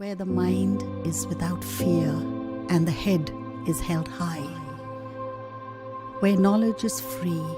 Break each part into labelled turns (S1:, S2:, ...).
S1: where the mind is without fear and the head is held high, where knowledge is free.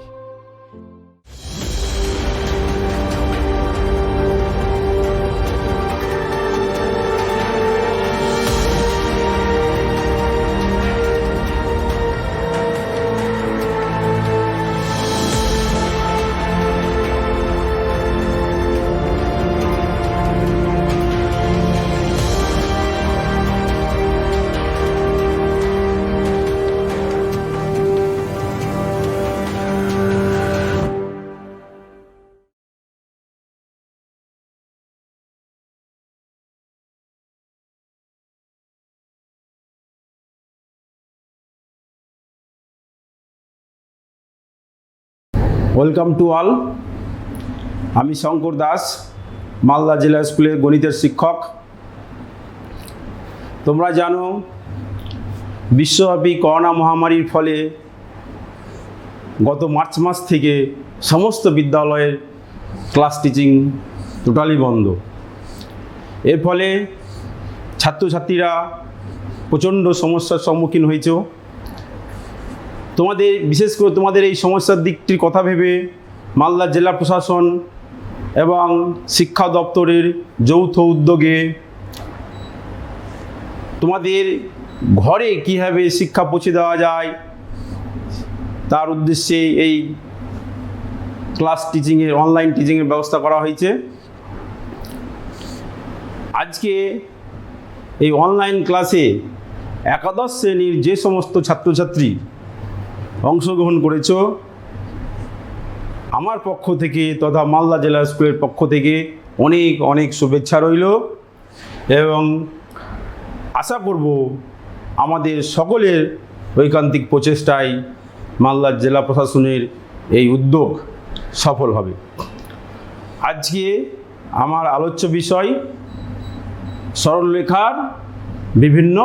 S2: Welcome to all. আমি শঙ্কর দাস, মালদা জেলা স্কুলের গণিতের শিক্ষক। তোমরা জানো, বিশ্বব্যাপী করোনা মহামারীর ফলে গত মার্চ মাস থেকে সমস্ত বিদ্যালয়ের ক্লাস টিচিং টোটালি বন্ধ। এর ফলে ছাত্রছাত্রীরা প্রচণ্ড সমস্যার সম্মুখীন হয়েছে। তোমাদের বিশেষ করে তোমাদের এই সমস্যার দিকটির কথা ভেবে মালদা জেলা প্রশাসন এবং শিক্ষা দপ্তরের যৌথ উদ্যোগে তোমাদের ঘরে কীভাবে শিক্ষা পৌঁছে দেওয়া যায় তার উদ্দেশ্যে এই ক্লাস টিচিংয়ের অনলাইন টিচিংয়ের ব্যবস্থা করা হয়েছে। আজকে এই অনলাইন ক্লাসে একাদশ শ্রেণীর যে সমস্ত ছাত্রছাত্রী অংশগ্রহণ করেছ, আমার পক্ষ থেকে তথা মালদা জেলা স্কুলের পক্ষ থেকে অনেক অনেক শুভেচ্ছা রইল এবং আশা করব আমাদের সকলের ঐকান্তিক প্রচেষ্টায় মালদা জেলা প্রশাসনের এই উদ্যোগ সফল হবে। আজকে আমার আলোচ্য বিষয় সরলরেখার বিভিন্ন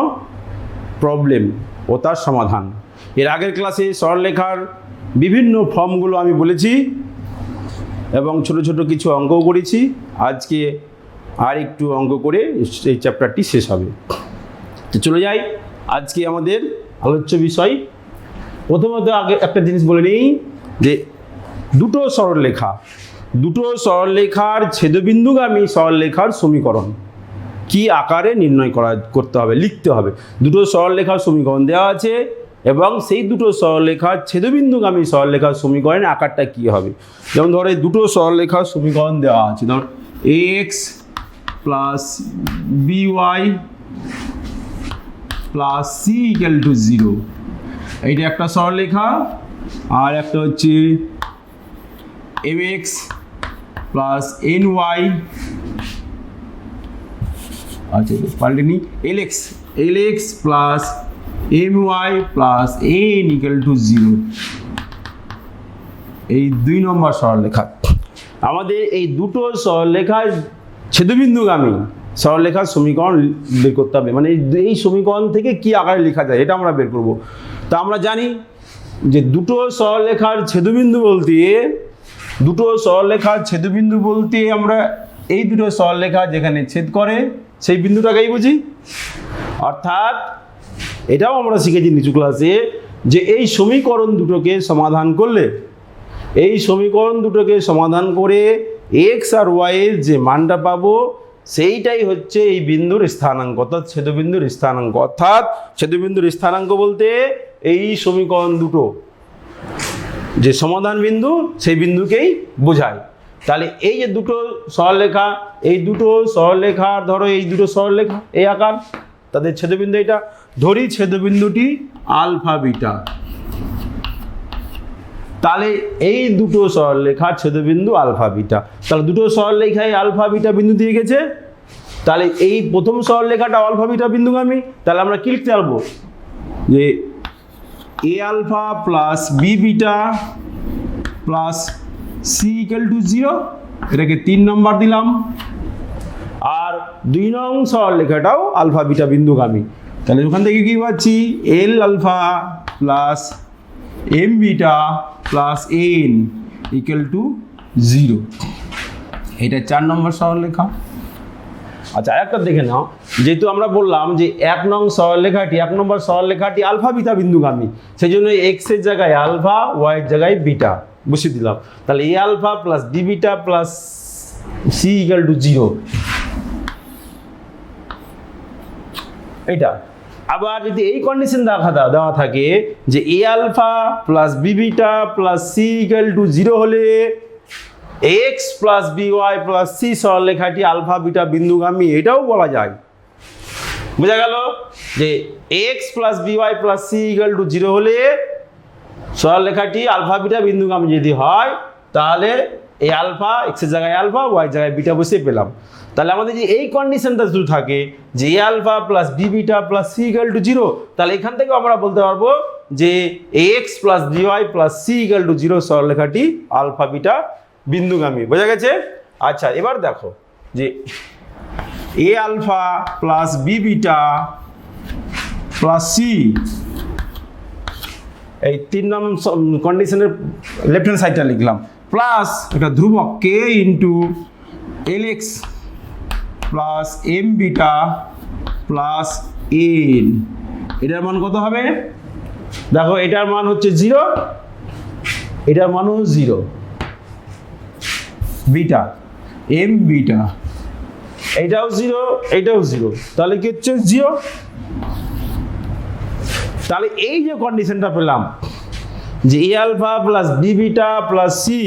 S2: প্রবলেম ও তার সমাধান। এর আগের ক্লাসে সরলরেখার বিভিন্ন ফর্মগুলো আমি বলেছি এবং ছোট ছোট কিছু অঙ্কও করেছি। আজকে আর একটু অঙ্ক করে এই চ্যাপ্টারটি শেষ হবে। তো চলে যাই আজকে আমাদের আলোচ্য বিষয়। প্রথমত আগে একটা জিনিস বলে নিই যে দুটো সরলরেখার ছেদবিন্দুগামী সরলরেখার সমীকরণ কি আকারে নির্ণয় করতে হবে, লিখতে হবে। দুটো সরলরেখার সমীকরণ দেওয়া আছে এবং সেই দুটো সরলরেখার ছেদবিন্দুগামী সরলরেখার সমীকরণের আকারটা কী হবে। যেমন ধরো এই দুটো সরলরেখার সমীকরণ দেওয়া আছে, ধর x plus by plus C equal to 0, এইটা একটা সরলরেখা। আর একটা হচ্ছে m x plus n y, আচ্ছা পাল্টে নিই, l x plus M Y plus N equal to 0, এই 2 নম্বর সরলরেখা। আমাদের এই দুটো সরলরেখার ছেদবিন্দুগামী সরলরেখার সমীকরণ বের করতে হবে। মানে এই সমীকরণ থেকে কি আকারে লেখা যায় এটা আমরা বের করব। তা আমরা জানি যে দুটো সরলরেখার ছেদবিন্দু বলতে আমরা এই দুটো সরলরেখা যেখানে ছেদ করে সেই বিন্দুটাকেই বুঝি। অর্থাৎ এটাও আমরা শিখেছি নিচু ক্লাসে যে এই সমীকরণ দুটোকে সমাধান করে এক্স আর ওয়াইয়ের যে মানটা পাবো সেইটাই হচ্ছে এই বিন্দুর স্থানাঙ্ক, অর্থাৎ ছেদবিন্দুর স্থানাঙ্ক। অর্থাৎ ছেদবিন্দুর স্থানাঙ্ক বলতে এই সমীকরণ দুটো যে সমাধান বিন্দু সেই বিন্দুকেই বোঝায়। তাহলে এই যে দুটো সরলরেখা, ধরো এই দুটো সরলরেখা এই আকার, তাদের ছেদবিন্দু এটা ধরি, ছেদবিন্দুটি আলফা বিটা। তাহলে এই দুটো সরলরেখার ছেদবিন্দু আলফা বিটা। তাহলে দুটো সরলরেখায় আলফা বিটা বিন্দু দিয়ে গেছে। তাহলে এই প্রথম সরলরেখাটা আলফা বিটা বিন্দুগামী। তাহলে আমরা কি লিখতে পারবো যে a alpha plus b beta plus C equal to 0, এটাকে 3 নম্বর দিলাম। আর 2 নং সরলরেখাটাও আলফা বিটা বিন্দুগামী। তাহলে ওখান থেকে কি পাচ্ছি, L alpha plus M beta plus N equal to 0, এটা 4 নম্বর সরলরেখা। আচ্ছা আরেকটা দেখে নাও, যেহেতু আমরা বললাম যে 1 নং সরলরেখাটি আলফা বিটা বিন্দুগামী, সেই জন্য এক্স এর জায়গায় আলফা, ওয়াই এর জায়গায় বিটা বসিয়ে দিলাম। তাহলে a alpha plus d beta plus C equal to 0, এটা। আবার যদি এই কন্ডিশন দেওয়া থাকে যে a alpha plus b beta plus C equal to 0 হলে x plus by plus c সরলরেখাটি আলফা বিটা বিন্দুগামী, এটাও বলা যায়। বোঝা গেল যে x plus by plus C equal to 0 হলে সরলরেখাটি আলফা বিটা বিন্দুগামী যদি হয়, তাহলে এই আলফা, এক্স এর জায়গায় আলফা, ওয়াই এর জায়গায় বিটা বসিয়ে পেলাম। তাহলে আমাদের যে এই কন্ডিশনটা শুধু থাকে যে a alpha plus b beta plus C equal to 0, তাহলে এখান থেকে আমরা বলতে পারবো যে x plus by plus C equal to 0 সরলরেখাটি আলফা বিটা বিন্দুগামী। বোঝা গেছে? আচ্ছা এবার দেখো যে a alpha plus b beta plus c, এই 3 নম্বর কন্ডিশনের লেফট হ্যান্ড সাইডটা লিখলাম, প্লাস একটা ধ্রুবক k into L X plus M beta plus n, এটার মান কত হবে? দেখো এটার মান হচ্ছে 0, এটার মানও 0, বিটা এম বিটা, এইটাও 0, এইটাও 0, তাহলে কি হচ্ছে 0। তাহলে এই যে কন্ডিশনটা পেলাম যে a alpha plus b beta plus C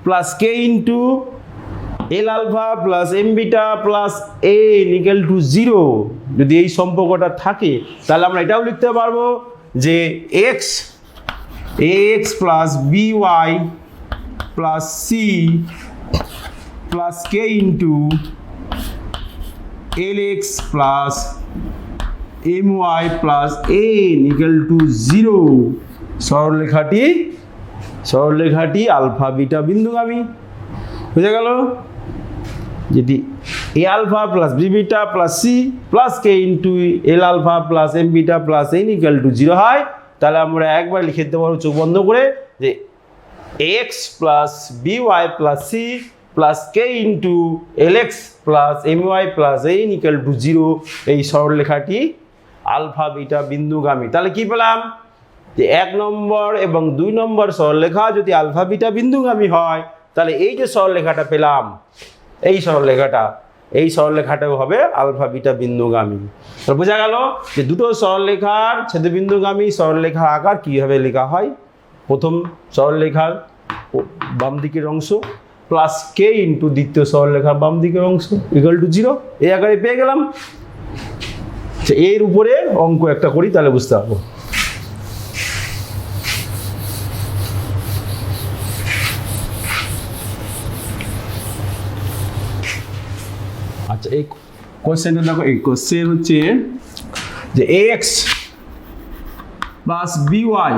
S2: plus K into l alpha plus M beta plus N equal to 0, যদি এই সম্পর্কটা থাকে তাহলে আমরা এটাও লিখতে পারবো যে x plus B Y plus C plus K into L X plus M Y plus N equal to 0, সরলরেখাটি আলফা বিটা বিন্দুগামী। বুঝে গেল? যদি a alpha plus b beta plus C plus K into l alpha plus M beta plus N equal to 0 হয়, তাহলে আমরা একবার লিখে দিতে পারবো চোখ বন্ধ করে যে x plus B Y plus C plus K into L X plus M Y plus N equal to 0, এই সরলরেখাটি আলফা বিটা বিন্দুগামী। তাহলে কি পেলাম যে 1 নম্বর এবং 2 নম্বর সরলরেখা যদি আলফা বিটা বিন্দুগামী হয়, তাহলে এই যে সরলরেখাটা পেলাম, এই সরলরেখাটাও হবে আলফা বিটা বিন্দুগামী। তো বোঝা গেল যে দুটো সরলরেখার ছেদবিন্দুগামী সরলরেখার আকার কীভাবে লেখা হয়। প্রথম সরলরেখার বাম দিকের অংশ প্লাস কে ইন্টু দ্বিতীয় সরলরেখার বাম দিকের অংশ ইকুয়াল টু 0, এই আকারে পেয়ে গেলাম। এর উপরে অঙ্ক একটা করি তাহলে বুঝতে পারবো। আচ্ছা এই কোশ্চেনটা দেখো, এই কোশ্চেন হচ্ছে যে x plus by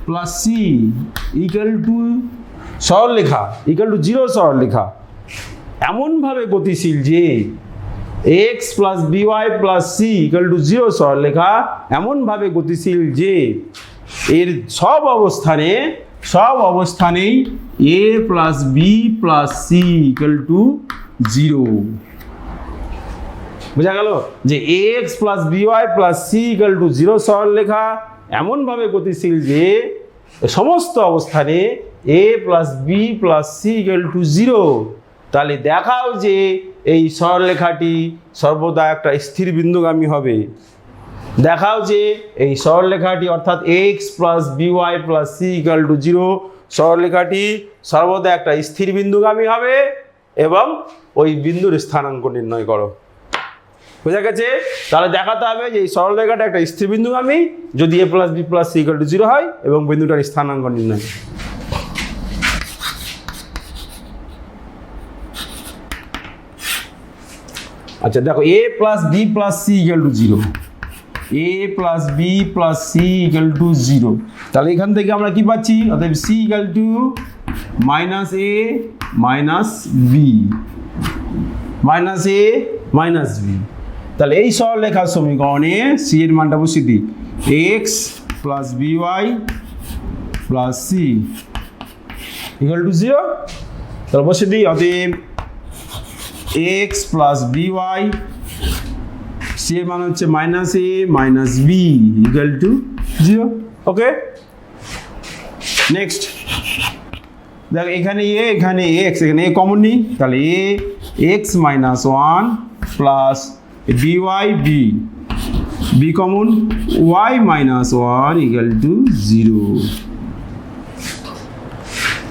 S2: plus C equal to সরলরেখা ইকুয়াল টু 0 সরলরেখা এমনভাবে গতিশীল যে x plus by plus C equal to 0 সরলরেখা এমনভাবে গতিশীল যে এর সব অবস্থানেই a plus B plus C equal to 0। বোঝা গেল যে x plus by plus C equal to 0 সরলরেখা এমনভাবে গতিশীল যে সমস্ত অবস্থানে a plus B plus C equal to 0। তাহলে দেখাও যে এই সরলরেখাটি সর্বদা একটা স্থির বিন্দুগামী হবে। দেখাও যে এই সরলরেখাটি অর্থাৎ x plus by plus C equal to 0 সরলরেখাটি সর্বদা একটা স্থির বিন্দুগামী হবে এবং ওই বিন্দুর স্থানাঙ্ক নির্ণয় করো। বোঝা গেছে? তাহলে দেখাতে হবে যে এই সরলরেখাটা একটা স্থির বিন্দুগামী যদি A plus B plus C equal to 0 হয় এবং বিন্দুটার স্থানাঙ্ক নির্ণয়। আচ্ছা দেখো A plus B plus C equal to 0, A plus B plus C equal to 0। তাহলে এখান থেকে আমরা কি পাচ্ছি? অর্থাৎ C equal to minus A minus B minus A minus B. তাহলে এই সরলরেখার সমীকরণে সি এর মানটা বসিয়ে দিই, x plus by plus C equal to 0। তাহলে বসিয়ে দিই অতএব এক্স প্লাস বিওয়াই, সি এর মান হচ্ছে minus A minus B equal to 0। Okay, next দেখো এখানে এ এখানে এক্স, এখানে এ কমন নিই, তাহলে a x minus 1 plus b y b, b common y minus 1 equal to 0।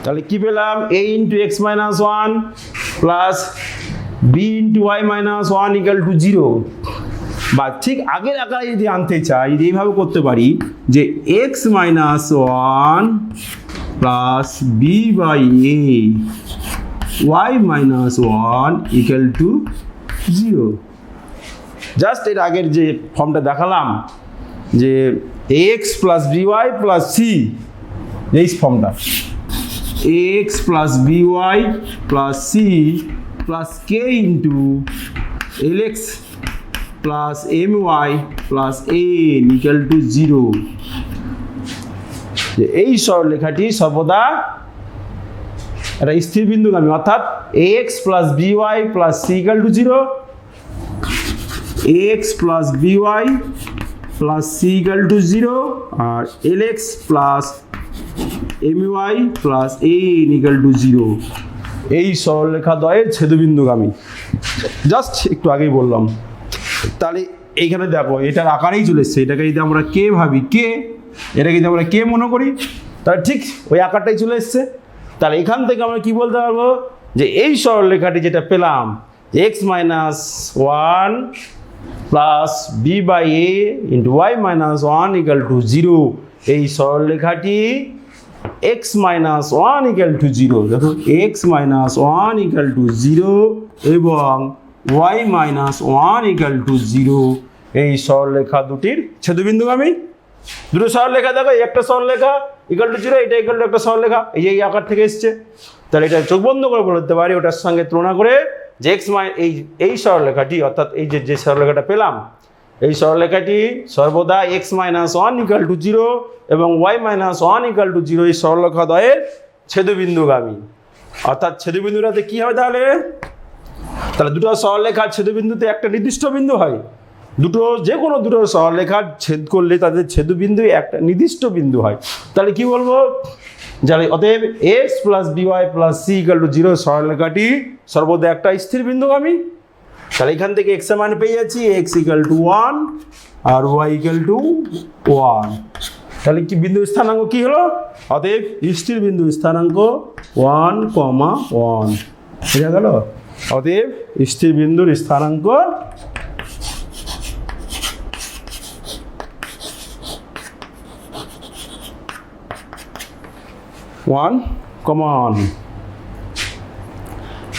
S2: তাহলে কি পেলাম, a into x minus 1 plus b into y minus 1 equal to 0। বা ঠিক আগের আকারে যদি আনতে চাই, যদি এইভাবে করতে পারি যে x minus 1 plus b by a y minus 1 equal to 0। Just এর আগের যে ফর্মটা দেখালাম যে x plus by plus c, এই ফর্মটা x plus by plus C plus K into L X plus M Y plus N equal to 0। এই সরলরেখাটি সর্বদা একটা স্থির বিন্দুগামী, অর্থাৎ x plus by plus C equal to 0, x plus by plus C equal to 0, আর l x plus M Y plus N equal to 0। এই সরলরেখা দ্বয়ের ছেদবিন্দুগামী, জাস্ট একটু আগেই বললাম। তাহলে এইখানে দেখো এটার আকারেই চলে এসছে, এটাকে যদি আমরা কে ভাবি, কে এটাকে যদি আমরা কে মনে করি, তাহলে ঠিক ওই আকারটাই চলে এসছে। তাহলে এখান থেকে আমরা কি বলতে পারবো যে এই সরলরেখাটি যেটা পেলাম x minus 1 plus b by a into y minus 1 equal to 0, এই সরলরেখাটি এক্স মাইনাস 1 ইকুয়াল টু 0, দেখো এক্স মাইনাস 1 ইকুয়াল টু 0 এবং ওয়াই মাইনাস 1 ইকুয়াল টু 0, এই সরলরেখা দুটির ছেদবিন্দুগামী। দুটো সরলরেখা দেখো, একটা সরলরেখা ইকুয়াল টু 0, এটা ইকুয়াল টু একটা সরলরেখা, এই যে এই আকার থেকে এসছে। তাহলে এটা চোখ বন্ধ করে বলতে পারি ওটার সঙ্গে তুলনা করে যে এক্স এই সরলরেখাটি, অর্থাৎ এই যে সরলরেখাটা পেলাম, এই সরলরেখাটি সর্বদা এক্স মাইনাস 1 ইকুয়াল টু 0 এবং ওয়াই মাইনাস 1 ইকুয়াল টু 0 এই সরলরেখা দ্বয়ের ছেদবিন্দুগামী। অর্থাৎ ছেদবিন্দুটাতে কি হবে তাহলে, দুটো সরলরেখার ছেদবিন্দুতে একটা নির্দিষ্ট বিন্দু হয়। যে কোনো দুটো সরলরেখার ছেদ করলে তাদের ছেদবিন্দু একটা নির্দিষ্ট বিন্দু হয়। তাহলে কি বলবো, যাহলে অতএব x plus by plus C equal to 0 সরলরেখাটি সর্বদা একটা স্থির বিন্দুগামী। তাহলে এখান থেকে এক্স এর মান পেয়ে যাচ্ছি এক্স ইকুয়াল টু 1 আর ওয়াই ইকুয়াল টু 1। তাহলে কি বিন্দু স্থানাঙ্ক কি হলো, অতএব স্থির বিন্দু স্থানাঙ্ক 1, 1 বোঝা গেল। অতএব স্থির বিন্দুর স্থানাঙ্ক 1, 1।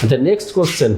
S2: আচ্ছা, নেক্সট কোশ্চেন।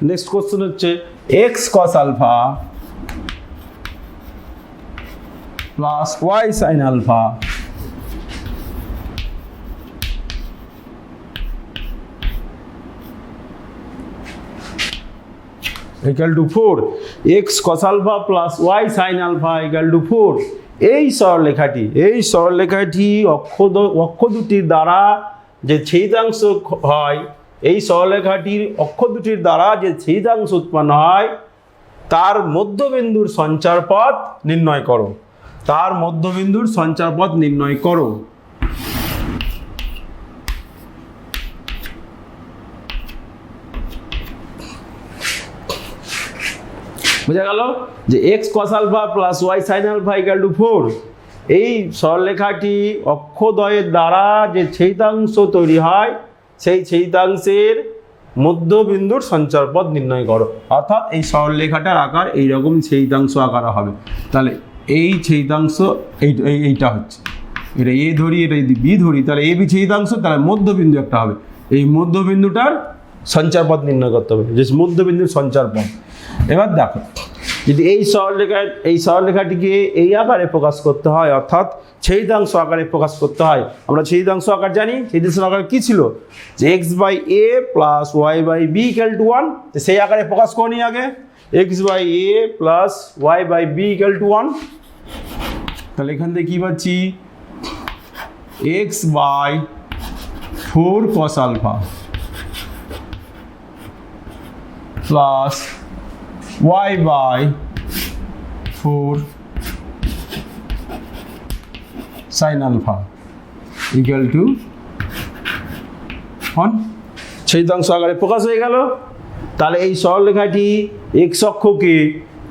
S2: নেক্সট কোশ্চেন হচ্ছে x cos alpha plus y sine alpha equal to 4, x cos alpha plus y sine alpha equal to 4। এই সরলরেখাটি অক্ষ দুটির দ্বারা যে ছেদাংশ হয়, এই সরলরেখাটির অক্ষ দুটির দ্বারা যে ছেদাংশ উৎপন্ন হয় তার মধ্যবিন্দুর সঞ্চারপথ নির্ণয় করো, তার মধ্যবিন্দুর সঞ্চারপথ নির্ণয় করো। বোঝা গেল যে x cos alpha plus y sine alpha equal to 4, এই সরলরেখাটি অক্ষদ্বয়ের দ্বারা যে ছেদাংশ তৈরি হয় সেই ছেদাংশের মধ্যবিন্দুর সঞ্চারপথ নির্ণয় করো। অর্থাৎ এই সরলরেখাটার আকার এইরকম ছেদাংশ আকার হবে। তাহলে এই ছেদাংশ এইটা হচ্ছে, এটা এ ধরি, এটা যদি বি ধরি, তাহলে এ বি ছেদাংশ, তাহলে মধ্যবিন্দু একটা হবে। এই মধ্যবিন্দুটার সঞ্চার পথ নির্ণয় করতে হবে, যে মধ্যবিন্দুর সঞ্চার পথ। এবার দেখো, যদি এই সরলরেখাটিকে এই আকারে প্রকাশ করতে হয়, অর্থাৎ ছেদিতাংশ আকারে প্রকাশ করতে হয়, আমরা ছেদিতাংশ আকার জানি। ছেদিতাংশ আকার কি ছিল, যে x/a plus y/b equal to 1, সেই আকারে প্রকাশ করে নিই আগে। x/a plus y/b equal to 1, তাহলে এখান থেকে কি পাচ্ছি, x/4 cos alpha plus y/4 sin alpha equal to 1। ছেদিতাংশ আকারে প্রকাশ হয়ে গেল। তাহলে এই সরলরেখাটি x অক্ষকে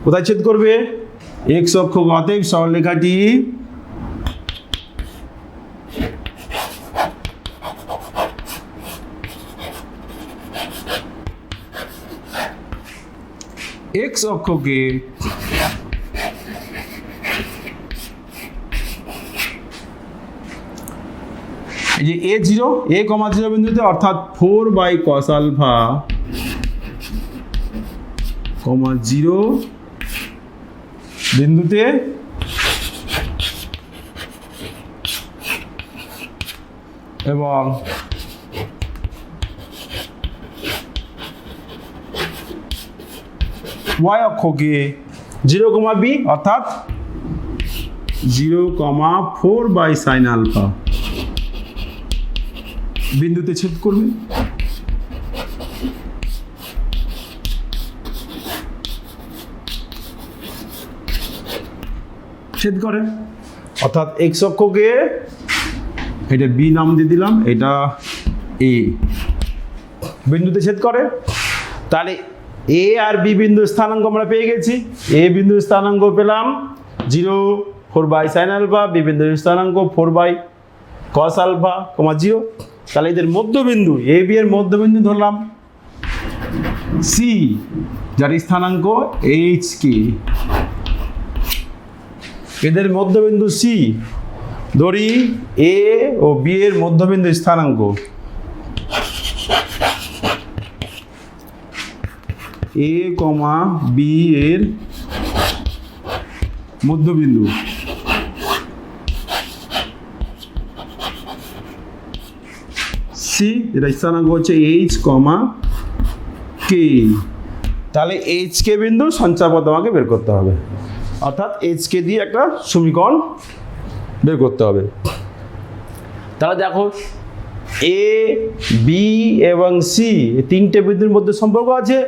S2: কোথায় ছেদ করবে, x অক্ষ, অতএব সরলরেখাটি x অক্ষকে এই যে a0 বিন্দুতে, অর্থাৎ 4/cos alpha, 0 বিন্দুতে এবং y অক্ষকে 0, b অর্থাৎ 0,4/sin alpha বিন্দুতে ছেদ করবে। ছেদ করে, অর্থাৎ x অক্ষকে এটা b নাম দিয়ে দিলাম, এটা a বিন্দুতে ছেদ করে। তাহলে a আর b বিন্দুর স্থানাঙ্ক আমরা পেয়ে গেছি। a বিন্দুর স্থানাঙ্ক পেলাম 0,4/sin alpha, b বিন্দুর স্থানাঙ্ক 4/cos alpha, 0। তাহলে এদের মধ্যবিন্দু a b এর মধ্যবিন্দু ধরলাম c, যার স্থানাঙ্ক hk। এদের মধ্যবিন্দু c ধরি a ও b এর মধ্যবিন্দু স্থানাঙ্ক a, b এর মধ্যবিন্দু c, এটা স্থানাঙ্ক হচ্ছে h, k। তাহলে hk বিন্দুর সঞ্চারপথ আমাকে বের করতে হবে, অর্থাৎ hk দিয়ে একটা সমীকরণ বের করতে হবে। তাহলে দেখো, a, b এবং c এই তিনটে বিন্দুর মধ্যে সম্পর্ক আছে।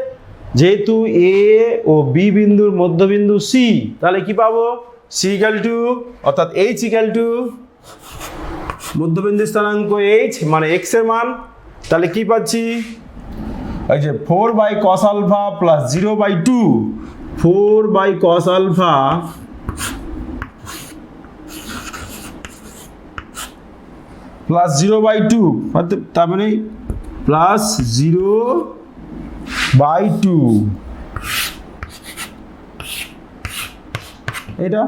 S2: যেহেতু a ও b বিন্দুর মধ্যবিন্দু c, তাহলে কি পাবো, c ইকুয়াল টু, অর্থাৎ h ইকুয়াল টু মধ্যবিন্দু স্থানাঙ্ক h মানে x এর মান। তাহলে কি পাচ্ছি, এই যে 4/cos alpha plus 0/2, 4/cos alpha plus 0/2, তার মানে প্লাস 0/2, এটা,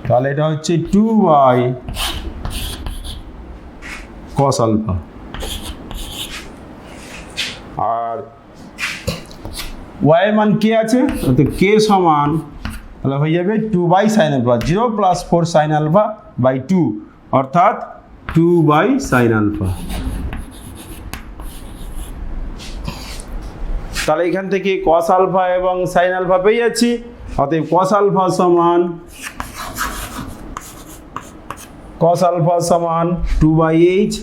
S2: তাহলে এটা হচ্ছে 2/cos alpha। আর y এর মান k আছে, তো k সমান তাহলে হয়ে যাবে 2/sin alpha, 0 + 4 sin alpha by 2, অর্থাৎ 2/sin alpha। তাহলে এখান থেকে cos alpha এবং sin alpha পেয়ে যাচ্ছি। অতএব cos alpha সমান 2/h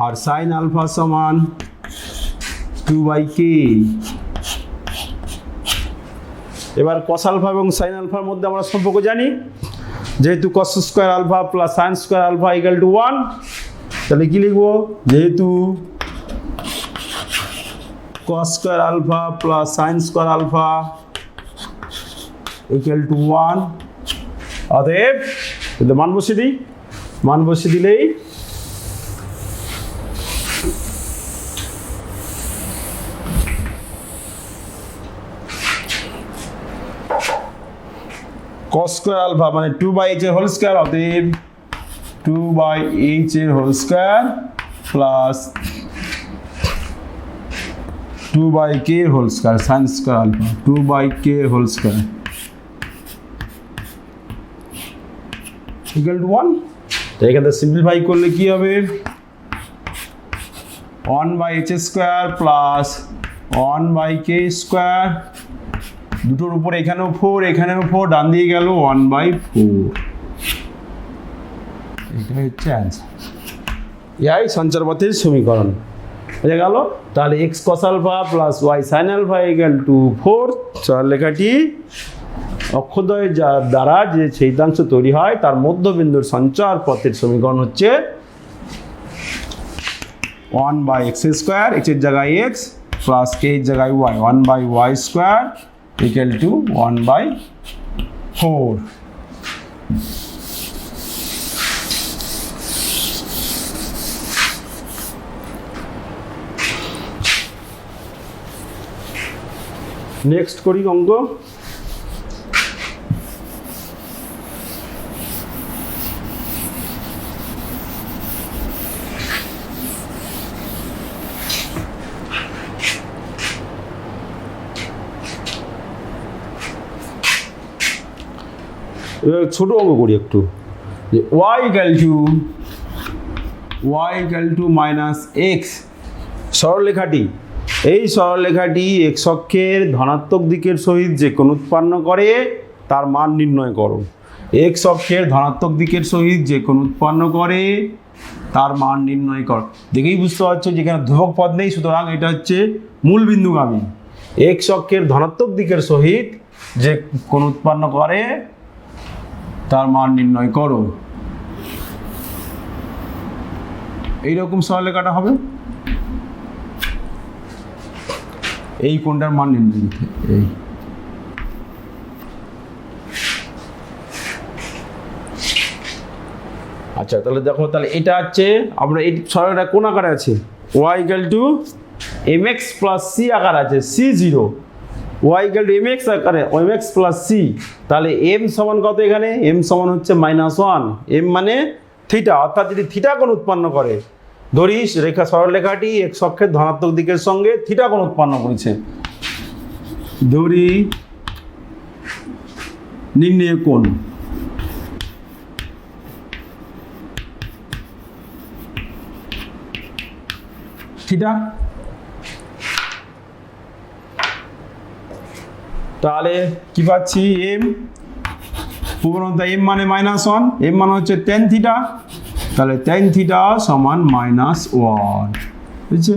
S2: আর sin alpha সমান 2/k। এবার cos alpha এবং sin alpha এর মধ্যে আমরা সম্পর্ক জানি, যেহেতু cos square alpha plus sin square alpha equal to 1, তাহলে কি লিখবো, যেহেতু cos square alpha plus sin square alpha equal to 1, অতএব মান বসিয়ে দিলেই cos স্কয়ার আলফা মানে 2/h এর হোল স্কয়ার, অতএব 2/h এর whole square plus 2 by k whole square sin square alpha 2 by k whole square equal to 1 তো এখানে সিম্পলিফাই করলে কি হবে 1 by h square plus 1 by k square দুটোর উপর এখানেও 4 এখানেও 4 ডান দিয়ে গেল 1 by 4 এটা হচ্ছে অ্যান্সার এই সঞ্চারপথের সমীকরণ হয়ে গেল তাহলে x cos alpha plus y sin alpha equal to 4 সরলরেখাটি অক্ষদ্বয়ের দ্বারা যে ছেদাংশ তৈরি হয় তার মধ্যবিন্দুর সঞ্চার পথের সমীকরণ হচ্ছে 1 by x square x এর জায়গায় x plus k এর জায়গায় y 1 by y square equal to 1 by 4 next করি অঙ্ক ছোট অঙ্ক করি একটু যে y equal to minus x সরলরেখাটি এই সরলরেখাটি x অক্ষের ধনাত্মক দিকের সহিত যে কোণ উৎপন্ন করে তার মান নির্ণয় করো x অক্ষের ধনাত্মক দিকের সহিত যে কোণ উৎপন্ন করে তার মান নির্ণয় কর দেখেই বুঝতে পারছো যেখানে ধ্রুবক পদ নেই সুতরাং এটা হচ্ছে মূল বিন্দুগামী x অক্ষের ধনাত্মক দিকের সহিত যে কোণ উৎপন্ন করে তার মান নির্ণয় করো এইরকম সরলরেখাটা হবে এই কোণটার মান নির্ণয় করতে এই আচ্ছা তাহলে দেখো তাহলে এটা হচ্ছে আমরা এই সরলরেখা কোন আকারে আছে y = mx + c আকার আছে c0 y = mx আকারে mx + c তাহলে m সমান কত এখানে m সমান হচ্ছে -1 m মানে থিটা অর্থাৎ যদি থিটা কোণ উৎপন্ন করে ধরিস রেখা সরলরেখাটি x অক্ষের ধনাত্মক দিকের সঙ্গে থিটা কোণ উৎপন্ন করেছে ধরি নির্ণয় কোণ থিটা তাহলে কি পাচ্ছি m পূর্ণতা m মানে -1 m মানে হচ্ছে tan থিটা তাহলে tan থিটা সমান -1 বুঝছে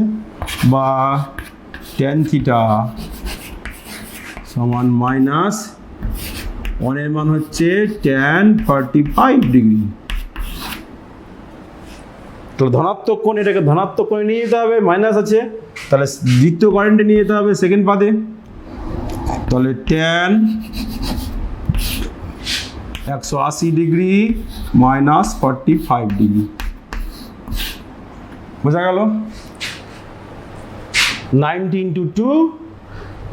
S2: বা tan থিটা সমান -1 এর মান হচ্ছে tan 45 ডিগ্রি তো ধনাত্মক কোণ এটাকে ধনাত্মক কোণে নিয়ে যেতে হবে মাইনাস আছে তাহলে দ্বিতীয় কোয়াড্রেন্টে নিয়ে যেতে হবে সেকেন্ড পাদে তাহলে tan 180 ডিগ্রি -45 ডিগ্রি বোঝা গেল 90 × 2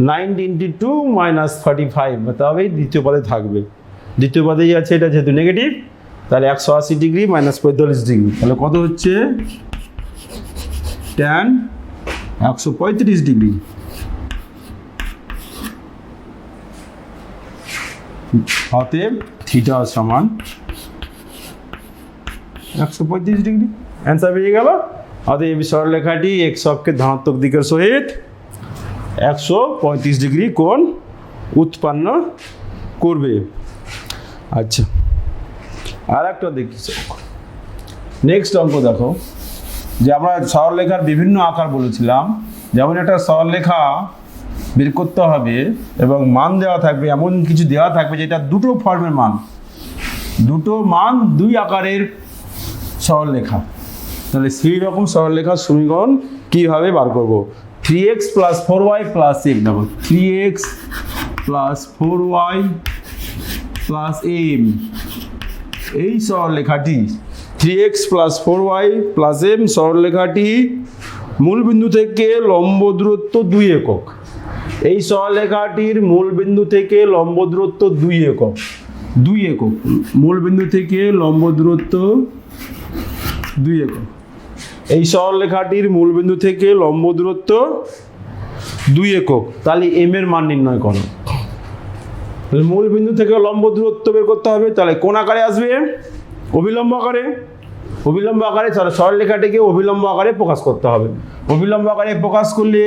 S2: 90 × 2 -45 তবে দ্বিতীয় পদে থাকবে দ্বিতীয় পদেই আছে এটা যেহেতু নেগেটিভ তাহলে 180 ডিগ্রি -45 ডিগ্রি তাহলে কত হচ্ছে tan 135 ডিগ্রি অতএব থিটা সমান 135 ডিগ্রি অ্যান্সার বেরিয়ে গেল অতএব সরলরেখাটি x অক্ষের ধনাত্মক দিকের সহিত 135 ডিগ্রি কোণ উৎপন্ন করবে আচ্ছা আর একটা দেখি নেক্সট অঙ্ক দেখো যে আমরা সরলরেখার বিভিন্ন আকার বলেছিলাম যেমন একটা সরলরেখা বের করতে হবে এবং মান দেওয়া থাকবে এমন কিছু দেওয়া থাকবে যেটা দুটো ফর্মের মান দুটো মান দুই আকারের সরলরেখা তাহলে সেই রকম সরলরেখার সমীকরণ কীভাবে বার করব 3x + 4y + m দেখো 3x + 4y + m এই সরলরেখাটি 3x + 4y + m সরলরেখাটি মূল বিন্দু থেকে লম্ব দূরত্ব 2 একক এই সরলরেখাটির মূল বিন্দু থেকে লম্ব দূরত্ব 2 একক 2 একক মূল বিন্দু থেকে লম্ব দূরত্ব 2 একক এই সরলরেখাটির মূল বিন্দু থেকে লম্ব দূরত্ব 2 একক, তাহলে এম এর মান নির্ণয় করো। তাহলে মূল বিন্দু থেকে লম্ব দূরত্ব বের করতে হবে, তাহলে কোন আকারে আসবে? অভিলম্ব আকারে। অভিলম্ব আকারে, তাহলে সরলরেখাটিকে অভিলম্ব আকারে প্রকাশ করতে হবে। অভিলম্ব আকারে প্রকাশ করলে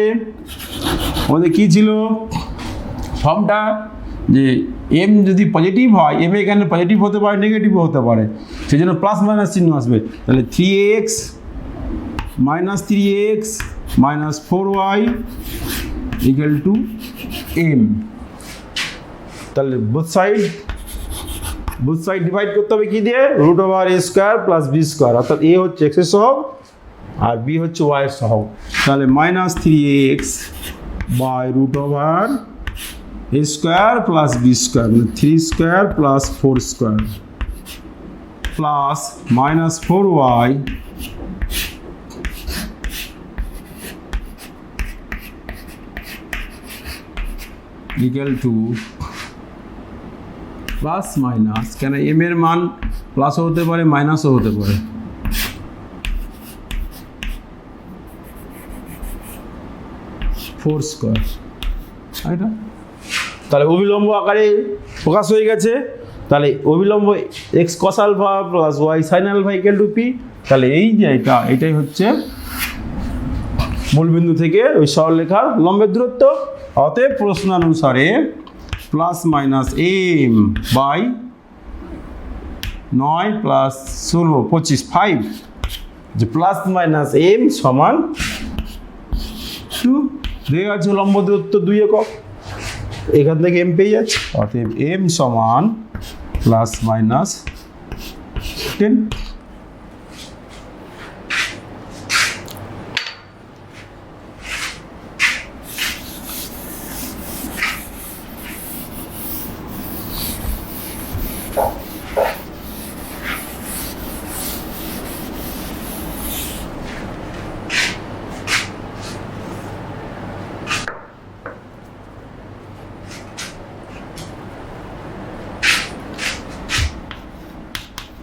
S2: আমাদের কি ছিল ফর্মটা, যে এম যদি পজিটিভ হয়, এম এখানে পজিটিভ হতে পারে, নেগেটিভও হতে পারে, সেই জন্য প্লাস মাইনাস চিহ্ন আসবে। তাহলে 3x minus 3x minus 4y equal to m. তাহলে বোথ সাইড ডিভাইড করতে হবে কি দিয়ে? Root over a square plus b square, অর্থাৎ এ হচ্ছে এক্স এর সহগ আর বি হচ্ছে ওয়াই এর সহগ। তাহলে minus 3x by root over a square plus b square, মানে 3 square plus 4 square plus minus 4y equal to plus minus, কেন এম এর মান প্লাসও হতে পারে মাইনাসও হতে পারে, 4 স্কোয়ার। এটা তাহলে অভিলম্ব আকারে প্রকাশ হয়ে গেছে। তাহলে অভিলম্ব x cos alpha plus y sine alpha equal to p. তাহলে এই যে এটাই হচ্ছে মূলবিন্দু থেকে ওই সরলরেখার লম্বের দূরত্ব। অতএব প্রশ্নানুসারে প্লাস মাইনাস এম বাই 9 প্লাস 16 25 5, যে প্লাস মাইনাস এম সমান 2 দেওয়া আছে লম্ব দূরত্ব 2 একক, এখান থেকে এম পেয়ে যাচ্ছে। অতএব এম সমান plus minus 10।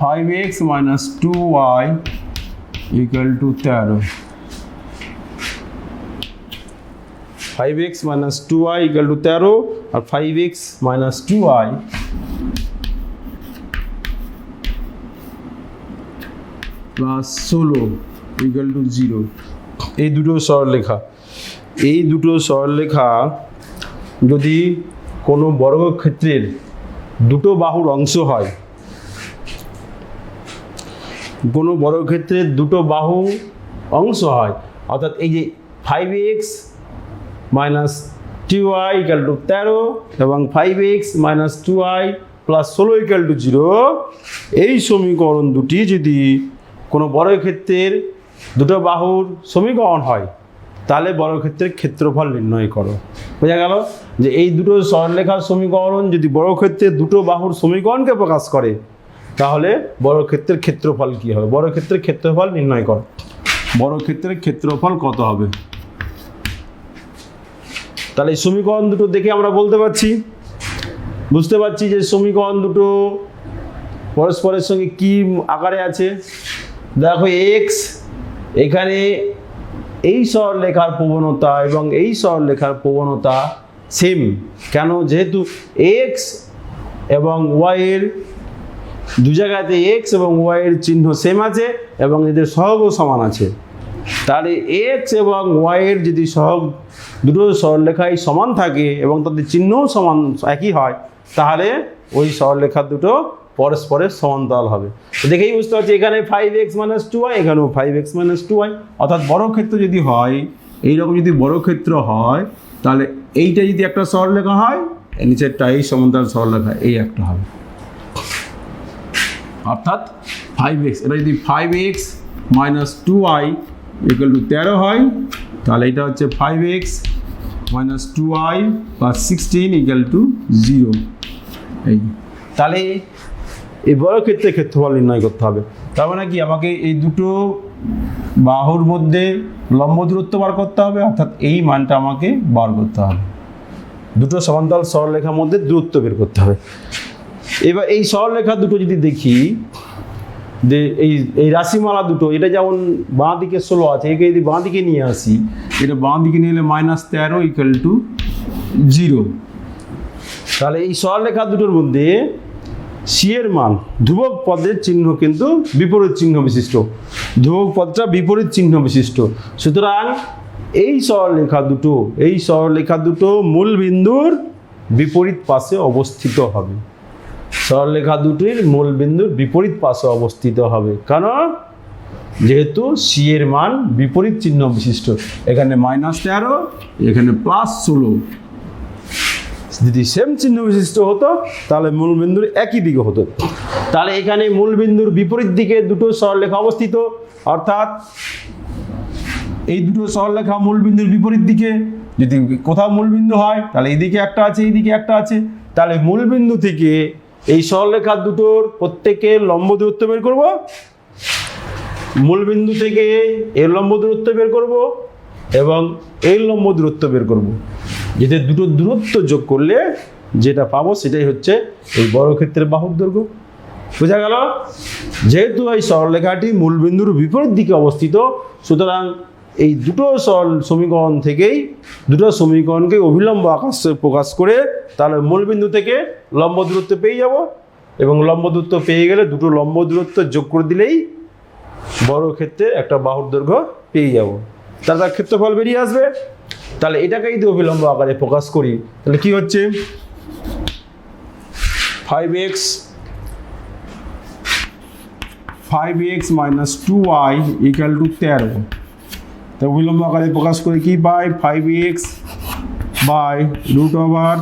S2: 5x minus 2y equal to 13. 5x minus 2y equal to 13 और 5x minus 2y plus 16 equal to 0. এই দুটো সরলরেখা যদি কোনো বর্গক্ষেত্রের দুটো বাহুর অংশ হয়, কোনো বর্গক্ষেত্রের দুটো বাহু অংশ হয়, অর্থাৎ এই যে 5x minus 2y equal to 13 এবং 5x minus 2y plus 16 equal to 0, এই সমীকরণ দুটি যদি কোনো বর্গক্ষেত্রের দুটো বাহুর সমীকরণ হয়, তাহলে বর্গক্ষেত্রের ক্ষেত্রফল নির্ণয় করো। বোঝা গেল যে এই দুটো সরলরেখার সমীকরণ যদি বর্গক্ষেত্রের দুটো বাহুর সমীকরণকে প্রকাশ করে, তাহলে বর্গক্ষেত্রের ক্ষেত্রফল কি হবে? বর্গক্ষেত্রের ক্ষেত্রফল নির্ণয় করো। বর্গক্ষেত্রের ক্ষেত্রফল কত হবে? তাহলে এই সমীকরণ দুটো দেখে আমরা বুঝতে পারছি যে সমীকরণ দুটো পরস্পরের সঙ্গে কি আকারে আছে। দেখো এক্স, এখানে এই সরলরেখার প্রবণতা এবং এই সরলরেখার প্রবণতা সেম। কেন? যেহেতু এক্স এবং ওয়াই এর দু জায়গাতে এক্স এবং ওয়াই এর চিহ্ন সেম আছে এবং এদের সহগও সমান আছে। তাহলে এক্স এবং ওয়াই এর যদি সহগ দুটো সরলরেখায় সমান থাকে এবং তাদের চিহ্নও সমান একই হয়, তাহলে ওই সরলরেখা দুটো পরস্পরের সমান্তরাল হবে। দেখেই বুঝতে পারছি এখানে 5x মাইনাস 2y, এখানেও 5x মাইনাস 2y। অর্থাৎ বর্গক্ষেত্র যদি হয়, এইরকম যদি বর্গক্ষেত্র হয়, তাহলে এইটা যদি একটা সরলরেখা হয়, নিচেরটা এই সমান্তরাল সরলরেখা এই একটা হবে। অর্থাৎ 5x, এটা যদি 5x minus 2y equal to 13 হয়, তাহলে এটা হচ্ছে 5x minus 2y plus 16 equal to 0। এই তাহলে এই বর্গক্ষেত্রের ক্ষেত্রফল নির্ণয় করতে হবে। তার মানে কি, আমাকে এই দুটো বাহুর মধ্যে লম্ব দূরত্ব বার করতে হবে, অর্থাৎ এই মানটা আমাকে বার করতে হবে। দুটো সমান্তরাল সরলরেখার মধ্যে দূরত্ব বের করতে হবে। এবার এই সরলরেখা দুটো যদি দেখি, যে এই রাশিমালা দুটো, এটা যেমন বাঁ দিকে 16 আছে, একে যদি বাঁ দিকে নিয়ে আসি, এটা বাঁ দিকে নিয়ে এলে -13 = 0। তাহলে এই সরলরেখা দুটোর মধ্যে সি এর মান ধ্রুবক পদের চিহ্ন কিন্তু বিপরীত চিহ্ন বিশিষ্ট, ধ্রুবক পদটা বিপরীত চিহ্ন বিশিষ্ট। সুতরাং এই সরলরেখা দুটো মূল বিন্দুর বিপরীত পাশে অবস্থিত হবে। সরলরেখা দুটির মূল বিন্দুর বিপরীত পাশে অবস্থিত হবে, কারণ যেহেতু সি এর মান বিপরীত চিহ্ন বিশিষ্ট, এখানে -13, এখানে +16। যদি সেম চিহ্ন বিশিষ্ট হতো তাহলে মূল বিন্দুর একই দিকে হতো। তাহলে এখানে মূল বিন্দুর বিপরীত দিকে দুটো সরলরেখা অবস্থিত, অর্থাৎ এই দুটো সরলরেখা মূল বিন্দুর বিপরীত দিকে যদি কোথাও মূল বিন্দু হয় তাহলে এইদিকে একটা আছে, এইদিকে একটা আছে। তাহলে মূল বিন্দু থেকে এই সরলরেখা দুটোর প্রত্যেকের লম্ব দূরত্ব বের করব, মূল বিন্দু থেকে এর লম্ব দূরত্ব বের করব এবং এর লম্ব দূরত্ব বের করব। এদের দুটো দূরত্ব যোগ করলে যেটা পাবো সেটাই হচ্ছে এই বর্গক্ষেত্রের বাহুর দৈর্ঘ্য। বোঝা গেল? যেহেতু এই সরলরেখাটি মূল বিন্দুর বিপরীত দিকে অবস্থিত, সুতরাং এই দুটো সমীকরণ থেকেই দুটো সমীকরণকে অভিলম্ব আকারে প্রকাশ করে তাহলে মূল বিন্দু থেকে লম্ব দূরত্ব পেয়ে যাব, এবং লম্ব দূরত্ব পেয়ে গেলে দুটো লম্ব দূরত্ব যোগ করে দিলেই বর্গক্ষেত্রে একটা বাহুর দৈর্ঘ্য পেয়ে যাব। তার ক্ষেত্রফল বেরিয়ে আসবে। তাহলে এটাকে যদি অভিলম্ব আকারে প্রকাশ করি তাহলে কি হচ্ছে, 5x - 2y = 13। তো অভিলম্ব আকারে প্রকাশ করে কি পাই, 5x √ 5²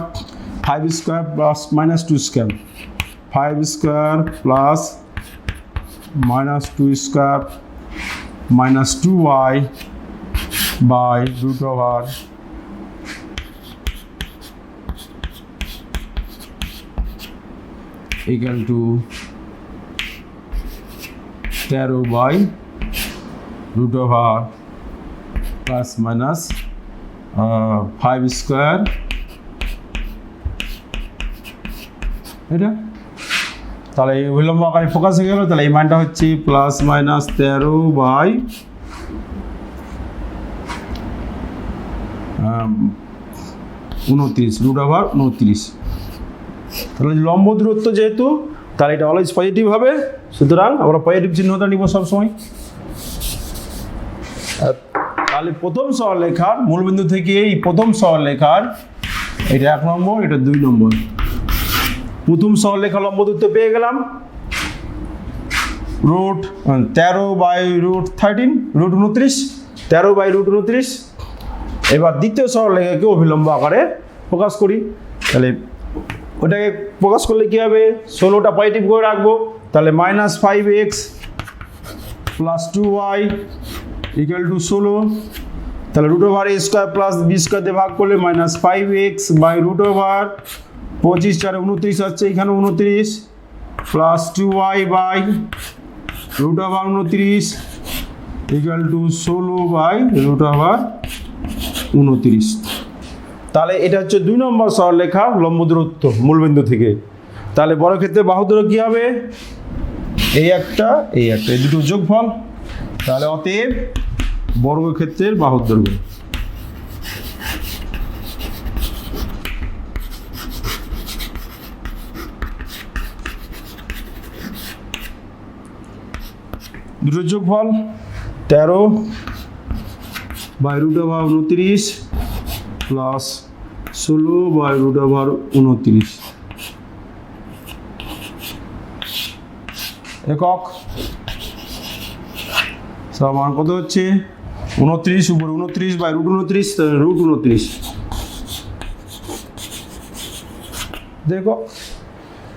S2: + -2², 5² + -2² -2y √ = 13 √ +-5²। এটা তাহলে এই অভিলম্ব আকারে ফোকাস হয়ে গেল। তাহলে এই মানটা হচ্ছে +-13 বাই 29 √29। তাহলে লম্ব দূরত্ব যেহেতু, তাহলে এটা অলওয়েজ পজিটিভ হবে, সুতরাং আমরা পজিটিভ চিহ্নটা নিব সবসময়। তাহলে প্রথম সরলরেখার মূলবিন্দু থেকে এই প্রথম সরলরেখার এটা 1 নম্বর, এটা 2 নম্বর। প্রথম সরলরেখা লম্ব দূরত্ব পেয়ে গেলাম √13 √29, 13/√29। এবার দ্বিতীয় সরলরেখাকে অভিলম্ব আকারে প্রকাশ করি। তাহলে ওটাকে প্রকাশ করলে কি হবে, 16টা পজিটিভ করে রাখবো। তাহলে -5x + 2y = 16। তাহলে √a² + b² দিয়ে ভাগ করলে -5x √, 25 × 29 হচ্ছে, এখানে 29 + 2y √29 = 16/√29। তাহলে এটা হচ্ছে 2 নম্বর সরলরেখা লম্ব দূরত্ব মূলবিন্দু থেকে। তাহলে বর্গক্ষেত্রের বাহু দৈর্ঘ্য কি হবে, এই একটা এই দুটো যোগফল। তাহলে অতএব বর্গক্ষেত্রের বাহুর দৈর্ঘ্য দুটো যোগফল 13/√29 + 16/√29 একক। সমান কত হচ্ছে, 29 উপর 29/√29 √29। দেখো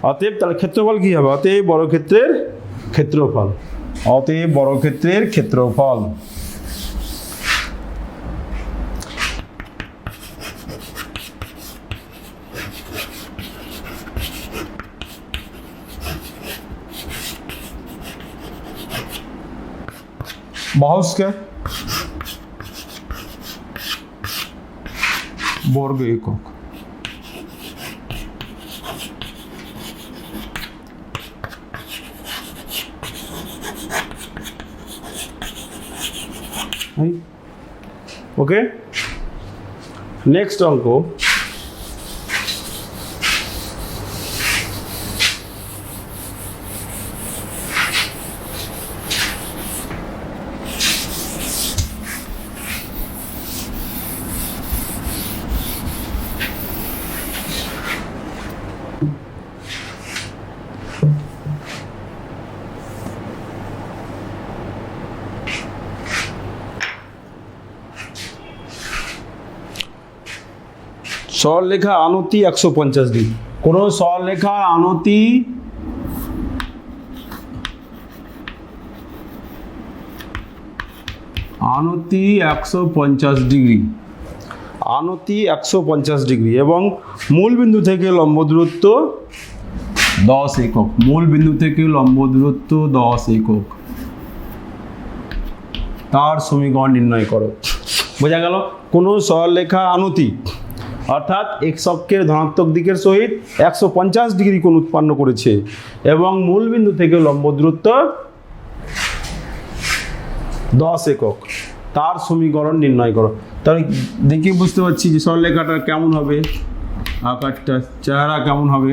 S2: অতএব তাহলে ক্ষেত্রফল কি হবে, অতএব বর্গক্ষেত্রের ক্ষেত্রফল, অতএব বর্গক্ষেত্রের ক্ষেত্রফল। বাহু স্কয়ার বর্গ একক। ওকে, নেক্সট অঙ্ক। সরলরেখা আনতি 150 ডিগ্রি। কোনো সরলরেখার আনতি আনতি 150 ডিগ্রি, আনতি 150 ডিগ্রি এবং মূল বিন্দু থেকে লম্ব দূরত্ব 10 একক, মূল বিন্দু থেকে লম্ব দূরত্ব 10 একক, তার সমীকরণ নির্ণয় করো। বোঝা গেল? কোনো সরলরেখা আনতি অর্থাৎ এক্স অক্ষের ধনাত্মক দিকের সহিত 150 ডিগ্রি কোণ উৎপন্ন করেছে এবং মূল বিন্দু থেকে লম্ব দূরত্ব 10 একক, তার সমীকরণ নির্ণয় করো। তাহলে দেখে বুঝতে পারছি যে সরলরেখাটা কেমন হবে, আকারটা চেহারা কেমন হবে।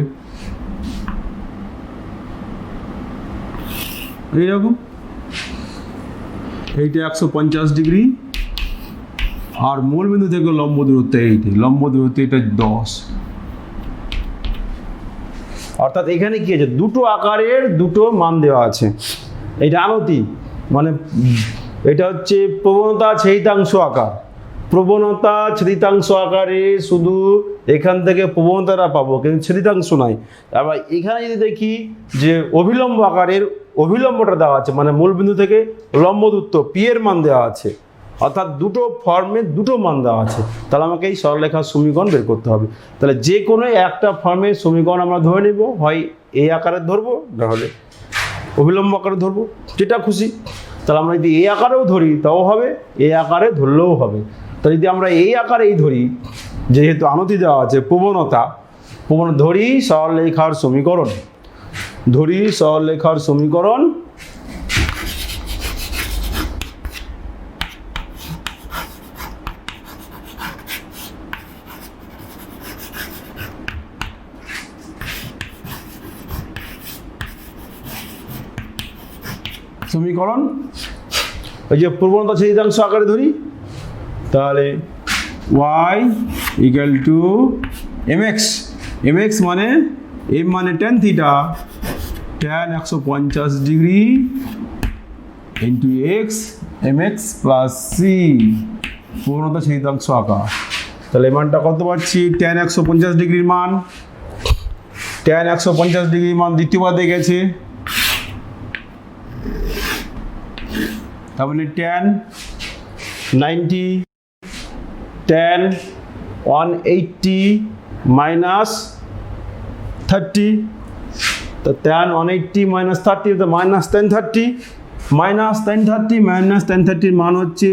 S2: এইরকম, এইটা 150 ডিগ্রি আর মূল বিন্দু থেকে লম্ব দূরত্ব এইটি, লম্ব দূরত্ব এটা 10। অর্থাৎ এখানে কি আছে, দুটো আকারের দুটো মান দেওয়া আছে। এটা আনতি মানে এটা হচ্ছে প্রবণতা ছেদিতাংশ আকার, প্রবণতা ছেদিতাংশ আকারে শুধু এখান থেকে প্রবণতাটা পাবো কিন্তু ছেদিতাংশ নাই। আবার এখানে যদি দেখি যে অভিলম্ব আকারের অভিলম্বটা দেওয়া আছে, মানে মূল বিন্দু থেকে লম্ব দূরত্ব পি এর মান দেওয়া আছে, অর্থাৎ দুটো ফর্মে দুটো মান দেওয়া আছে। তাহলে আমাকে এই সরলরেখার সমীকরণ বের করতে হবে। তাহলে যে কোনো একটা ফর্মের সমীকরণ আমরা ধরে নেব, হয় এই আকারে ধরবো নাহলে অভিলম্ব আকারে ধরবো, যেটা খুশি। তাহলে আমরা যদি এই আকারেও ধরি তাও হবে, এই আকারে ধরলেও হবে। তাহলে যদি আমরা এই আকারেই ধরি, যেহেতু আনতি দেওয়া আছে প্রবণতা ধরি সরলরেখার সমীকরণ, ধরি সরলরেখার সমীকরণ। সমীকরণ ওই যে প্রবণতা ছেদিতাংশ আকারে ধরি, তাহলে y equal to mx, mx মানে m মানে tan theta, tan 150 degree into x mx plus c, প্রবণতা ছেদিতাংশ আকার। তাহলে এই মানটা কত পাচ্ছি, tan 150 ডিগ্রির মান, tan 150 ডিগ্রির মান দ্বিতীয়বার দিয়ে গেছে, তাহলে tan 90, tan 180 মাইনাস 30, তো tan 180 মাইনাস 30 তো minus tan 30, minus tan 30 minus tan 30 মান হচ্ছে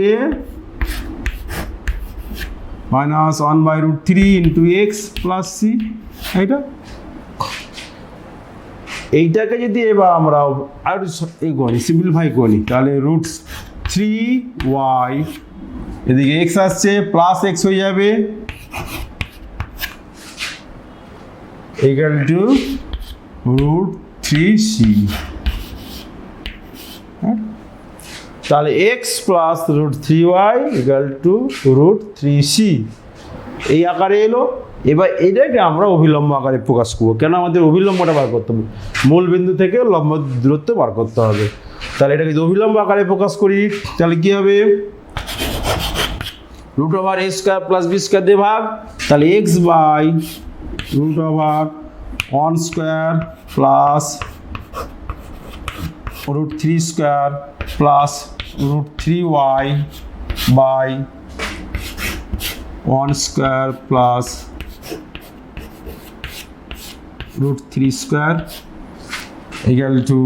S2: minus 1/√3 into x plus c. এইটাকে যদি এবার আমরা আর এই করি সিম্পলিফাই করি, তাহলে √3y, এদিকে এক্স আসছে প্লাস এক্স হয়ে যাবে, ইকুয়াল টু √3c। তাহলে x plus √3y equal two √3c এই আকারে এলো। এবার এটাকে আমরা অভিলম্ব আকারে প্রকাশ করবো। কেন আমাদের অভিলম্বটা বার করতে হবে, মূল বিন্দু থেকে লম্ব দূরত্ব বার করতে হবে। তাহলে এটাকে যদি অভিলম্ব আকারে প্রকাশ করি তাহলে কি হবে, √a² প্লাস b² দিয়ে ভাগ, তাহলে x by √1² plus √3² plus √3y by 1² plus √3² equal to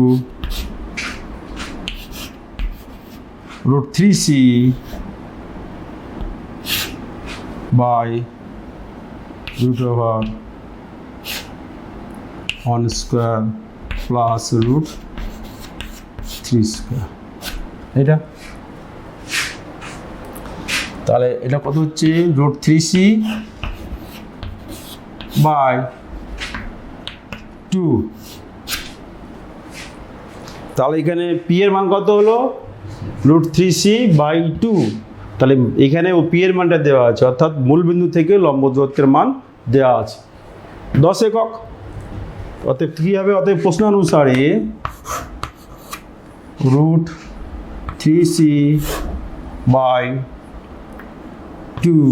S2: √3c by √1² plus √3²। এটা তাহলে এটা কত হচ্ছে রুট 3c বাই 2। তাহলে এখানে পি এর মান কত হলো রুট 3c বাই 2। তাহলে এখানে ও পি এর মানটা দেওয়া আছে, অর্থাৎ মূল বিন্দু থেকে লম্ব দূরত্বের মান দেওয়া আছে 10 একক। অতএব কী হবে, অতএব প্রশ্ন অনুসারে root 3c by 2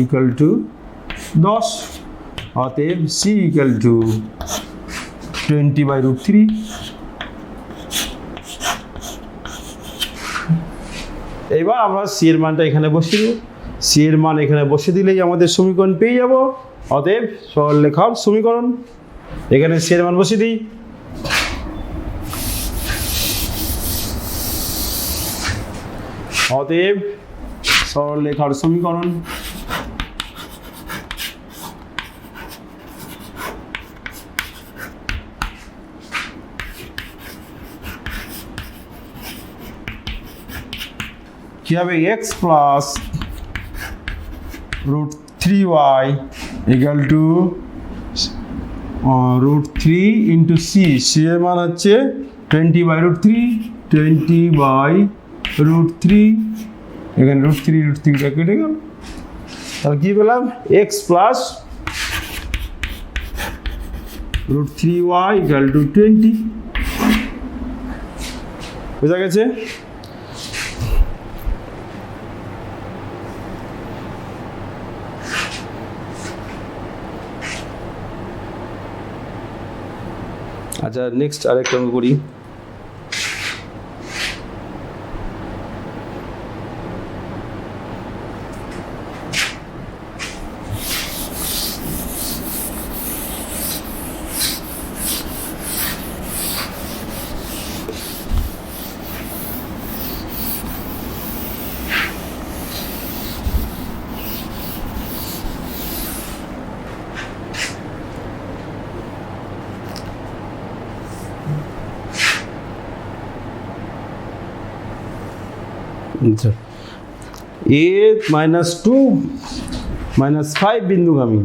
S2: equal to 10। অতএব c equal to 20 by root 3। এবার আমরা সি এর মানটা এখানে বসিয়ে দেব। সি এর মান এখানে বসিয়ে দিলেই আমাদের সমীকরণ পেয়ে যাব। অতএব সরলরেখার সমীকরণ, এখানে সি এর মান বসিয়ে দিই। অতএব সরলরেখার সমীকরণ কি হবে, x plus root 3y equal to root 3 into c. C এর মান হচ্ছে 20 বাই রুট 3, 20 বাই রুট 3। এখানে রুট 3টা কেটে গেল। তাহলে কী পেলাম, x plus root 3y equal to 20। বোঝা গেছে? আচ্ছা, নেক্সট আরেকটা অঙ্ক করি। আচ্ছা, এ -2 -5 বিন্দুগামী,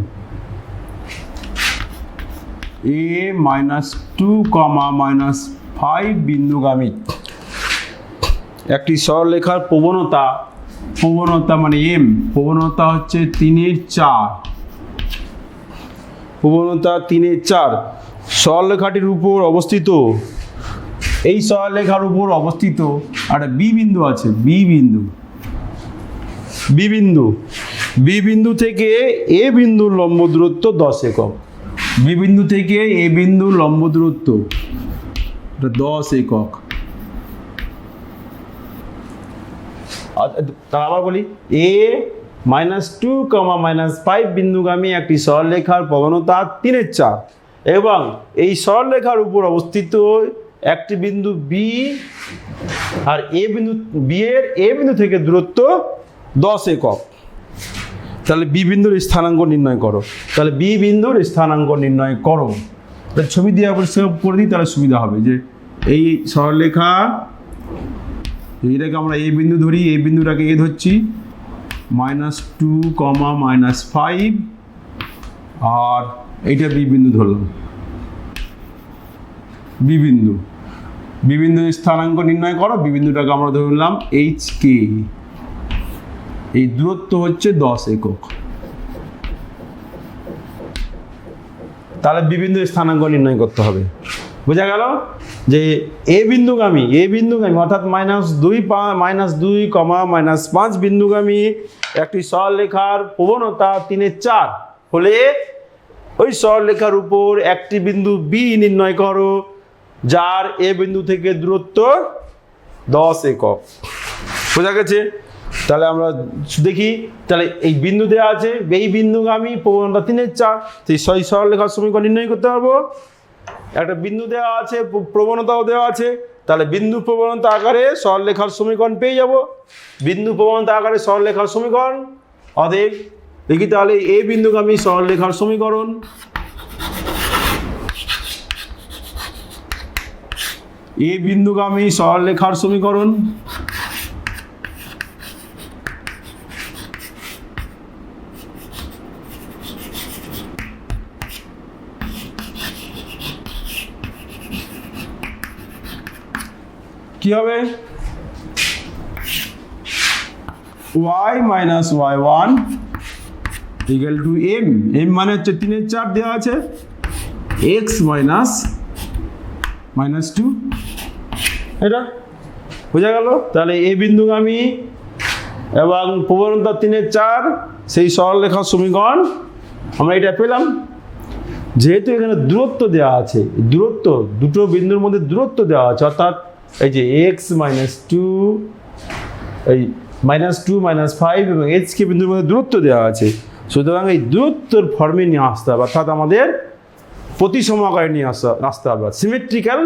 S2: এ -2, -5 বিন্দুগামী একটি সরলরেখার প্রবণতা মানে এম, প্রবণতা হচ্ছে 3/4, প্রবণতা 3/4 সরলরেখাটির উপর অবস্থিত। এই সরলরেখার উপর অবস্থিত একটা বি বিন্দু আছে, বি বিন্দু থেকে এ বিন্দুর লম্ব দূরত্ব 10 একক। বি বিন্দু থেকে এ বিন্দুর লম্ব দূরত্ব 10 একক। তাহলে আবার বলি, এ -2, -5 বিন্দুগামী একটি সরলরেখার প্রবণতা 3/4 এবং এই সরলরেখার উপর অবস্থিত একটি বিন্দু বি, আর এ বিন্দু থেকে দূরত্ব 10 একক। তাহলে বি বিন্দুর স্থানাঙ্ক নির্ণয় করো। তাহলে বি বিন্দুর স্থানাঙ্ক নির্ণয় করো, ছবি দিয়ে করে দিই, তাহলে সুবিধা হবে। যে এই সরলরেখা, এইটাকে আমরা এ বিন্দু ধরি, এই বিন্দুটাকে এ ধরছি, -2, -5, আর এইটা বি বিন্দু ধরলাম। বি বিন্দুর স্থানাঙ্ক নির্ণয় করো। বি বিন্দুটাকে আমরা ধরলাম এইচ কে, এই দূরত্ব হচ্ছে 10 একক। তাহলে বি বিন্দুর স্থানাঙ্ক নির্ণয় করতে হবে। বোঝা গেল যে এ বিন্দুগামী অর্থাৎ -2, -5 বিন্দুগামী একটি সরলরেখার প্রবণতা 3/4 হলে ওই সরলরেখার উপর একটি বিন্দু বি নির্ণয় করো, যার এ বিন্দু থেকে দূরত্ব 10 একক। বোঝা গেছে? তাহলে আমরা দেখি, তাহলে এই বিন্দু দেওয়া আছে, এই বিন্দুগামী প্রবণতা 3/4, সেই সরলরেখার সমীকরণ নির্ণয় করতে পারবো। একটা বিন্দু দেওয়া আছে, প্রবণতাও দেওয়া আছে, তাহলে বিন্দু প্রবণতা আকারে সরলরেখার সমীকরণ পেয়ে যাব। বিন্দু প্রবণতা আকারে সরলরেখার সমীকরণ, অতএব দেখি তাহলে এ বিন্দুগামী সরলরেখার সমীকরণ। এ বিন্দুগামী সরলরেখার সমীকরণ কি হবে y minus y1 equal to m মানে হচ্ছে 3/4 দেওয়া আছে x মাইনাস 2 এটা বোঝা গেল। তাহলে এই বিন্দুগামী এবং প্রবণতা 3/4 সেই সরলরেখার সমীকরণ আমরা এটা পেলাম। যেহেতু এখানে দূরত্ব দেওয়া আছে, দূরত্ব দুটো বিন্দুর মধ্যে দূরত্ব দেওয়া আছে, অর্থাৎ এই যে x মাইনাস 2 এই -2 -5 এবং h কে বিন্দুর মধ্যে দূরত্ব দেওয়া আছে, সুতরাং এই দূরত্বের ফর্মে নিয়ে আসতে হবে, অর্থাৎ আমাদের প্রতিসমাকারে নিয়ে আসতে হবে, সিমেট্রিক্যাল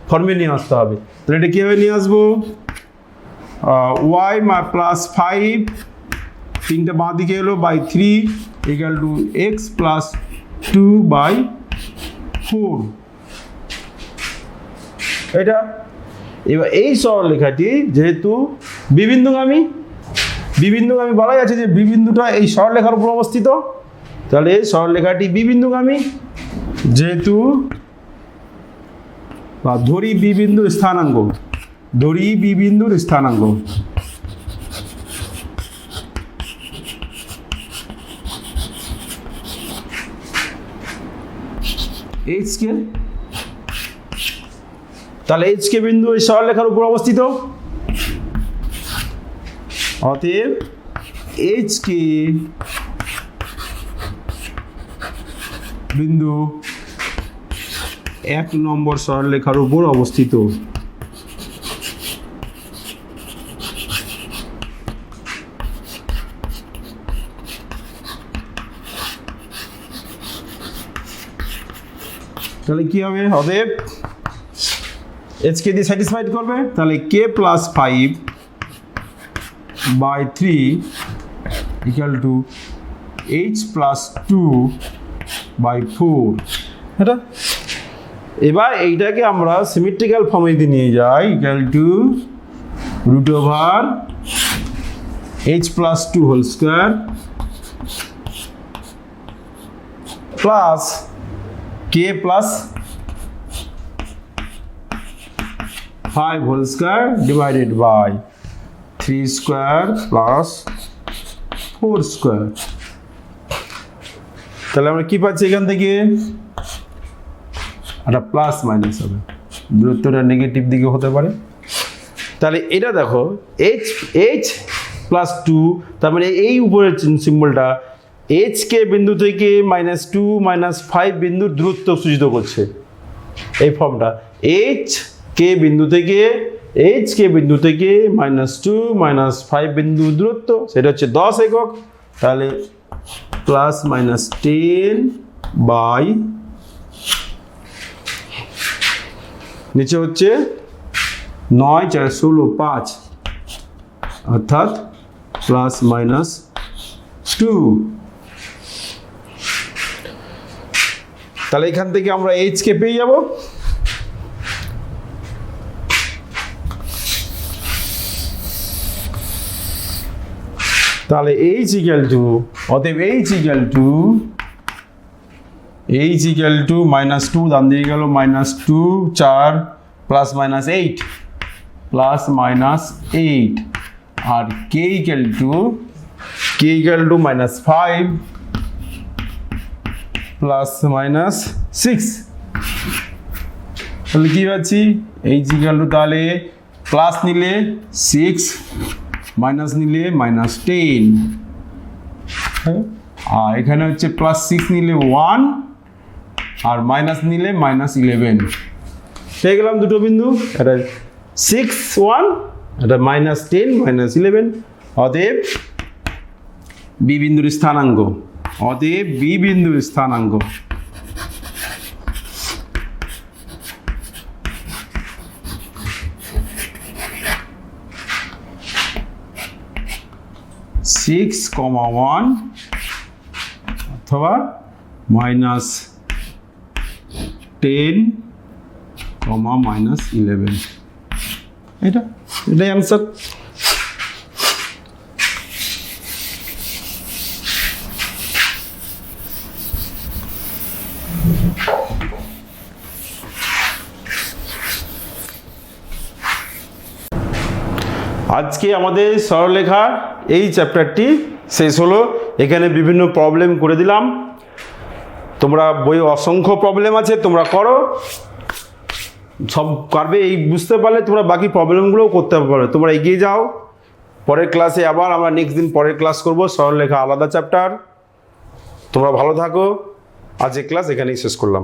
S2: ফর্মে নিয়ে আসতে হবে। তাহলে এটা কীভাবে নিয়ে আসবো y প্লাস 5 তিনটে বাঁ দিকে এলো by 3 equal to x plus 2/4 এটা। এবার এই সরলরেখাটি যেহেতু বিবিন্দুগামী বলাই আছে যে বিবিন্দুটা এই সরলরেখার উপর অবস্থিত, তাহলে এই সরলরেখাটি বিবিন্দুগামী যেহেতু বা ধরি বিবিন্দুর স্থানাঙ্ক h কে, তাহলে h কে বিন্দু এই সরলরেখার উপর অবস্থিত, অতএব h কে বিন্দু 1 নম্বর সরলরেখার উপর অবস্থিত। তাহলে কি হবে অতএব h কে দিয়ে স্যাটিসফাইড করবে, তাহলে k plus 5/3 equal to h plus 2/4 এটা। এবার এইটাকে আমরা সিমেট্রিক্যাল ফর্মে দিয়ে নিয়ে যাই, equal to √h plus 2 whole square plus k plus 5 whole square divided by 3 square plus 4 square. তাহলে আমরা কি পাচ্ছি এখান থেকে, একটা প্লাস মাইনাস হবে, দূরত্বটা নেগেটিভ দিকে হতে পারে। তাহলে এটা দেখো h প্লাস 2, তার মানে এই উপরের সিম্বলটা h কে বিন্দু থেকে -2 -5 বিন্দুর দূরত্ব সূচিত করছে, এই ফর্মটা h কে বিন্দু থেকে -2 -5 বিন্দু দূরত্ব, সেটা হচ্ছে 10 একক। তাহলে প্লাস মাইনাস 10 বাই নিচে হচ্ছে 9 4 16 5, অর্থাৎ প্লাস মাইনাস 2। তাহলে এখান থেকে আমরা h কে পেয়ে যাব, তাহলে h ইকুয়াল টু, অতএব h ইকুয়াল টু -2, দাম দিয়ে গেল -2 4 প্লাস মাইনাস 8 আর k equal to -5 plus minus 6। তাহলে কি পাচ্ছি h ইকুয়াল টু, তাহলে প্লাস নিলে 6 মাইনাস নিলে -10, আর এখানে হচ্ছে +6 নিলে 1 আর মাইনাস নিলে -11 পেয়ে গেলাম দুটো বিন্দু, এটা 6 1, এটা -10 -11। অতএব বি বিন্দুর স্থানাঙ্ক, 6,1 অথবা -10, -11, এটাই অ্যান্সার। আজকে আমাদের সরলরেখার এই চ্যাপ্টারটি শেষ হলো। এখানে বিভিন্ন প্রবলেম করে দিলাম। তোমরা বইয়ে অসংখ্য প্রবলেম আছে, তোমরা করো, সব পারবে। এই বুঝতে পারলে তোমরা বাকি প্রবলেমগুলোও করতে পারবে। তোমরা এগিয়ে যাও। পরের ক্লাসে আবার আমরা নেক্সট দিন পরের ক্লাস করব, সরলরেখা আলাদা চ্যাপ্টার। তোমরা ভালো থাকো। আজ এই ক্লাস এখানেই শেষ করলাম।